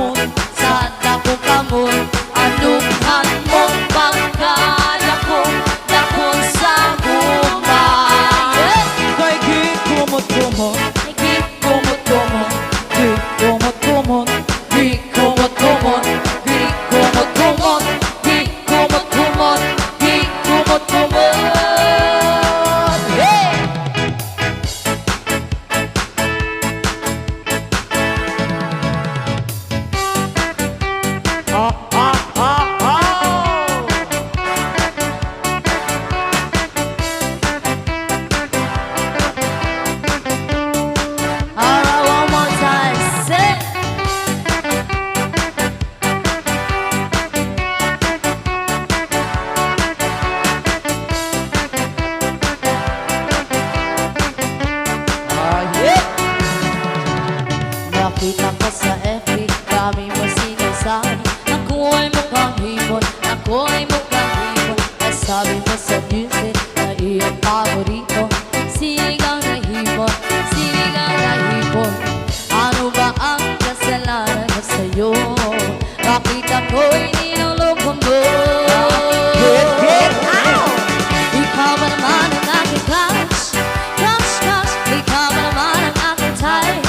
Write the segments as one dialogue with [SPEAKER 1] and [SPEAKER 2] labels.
[SPEAKER 1] kamot, sa dako kamot, anong hanmon pagkalako, dako sa kumay. Kay gikumot-kumot, gikumot-kumot, gikumot-kumot, gikumot-kumot, gikumot-kumot, gikumot-kumot, gikumot-kumot. Nakita ka sa FB, dami mo sinasabi, ako ay mukhang hipon, ako ay mukhang hipon. Nasabi mo sa music na iyong paborito, sinigang na hipon, sinigang na hipon. Ano ba ang kasalanan ko sa'yo? Bakit ako'y niloloko mo? Ikaw ba naman ang aking crush? Crush, crush, ikaw ba naman ang aking type?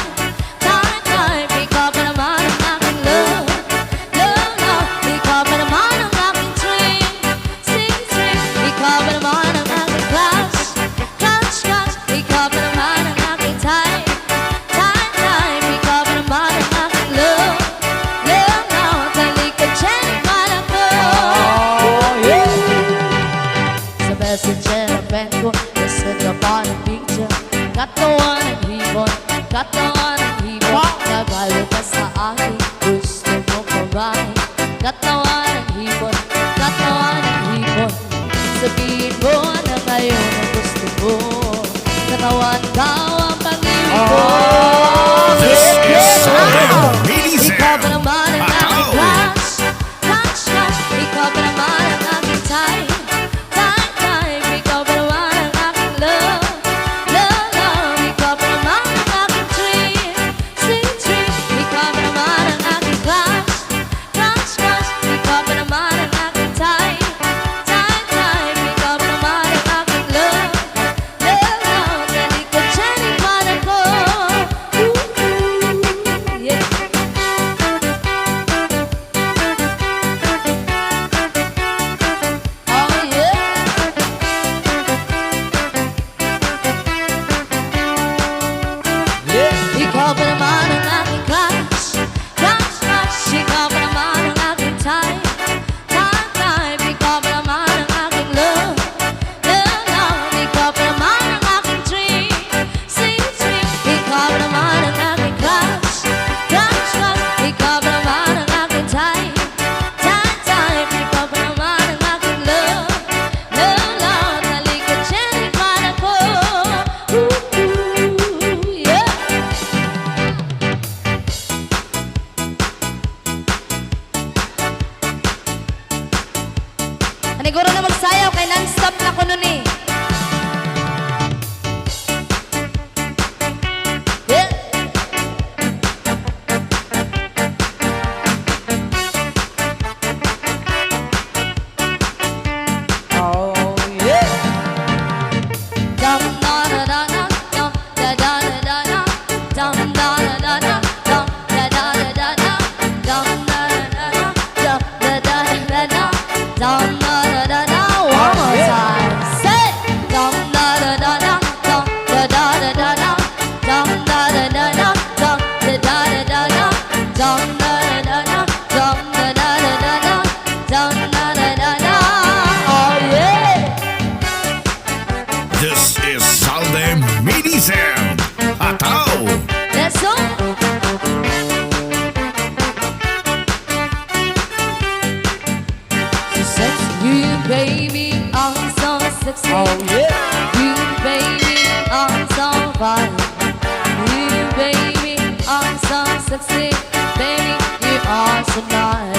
[SPEAKER 1] Messenger ang pen ko, listen ka pa ng picture. Katawan ng hipon, katawan ng hipon, nagalo ka sa akin, gusto mo pa ba? Katawan ng hipon, katawan ng hipon, sabihin mo na ngayon ang gusto mo. Katawan daw ang pag-ibig.
[SPEAKER 2] This is amazing.
[SPEAKER 1] Ikaw ba naman ang aking crush? Crush, crush, ikaw ba naman ang aking type? Siguro na magsayaw kay non-stop na ko nun eh. Yeah. Oh yeah. Dum da da da da dum da da da da dum da da da da dum da da da da dum da da da dum da da da dum. One more time, say dum da da da da dum da da da da dum da da da da dum da da da da dum da da da dum da da da dum da da da. Oh yeah.
[SPEAKER 2] This is Salde Medicine. Ataw.
[SPEAKER 1] Let's go. You baby, I'm so sexy. Oh yeah. You baby, I'm so fine. You baby, I'm so sexy. Baby, you are so nice.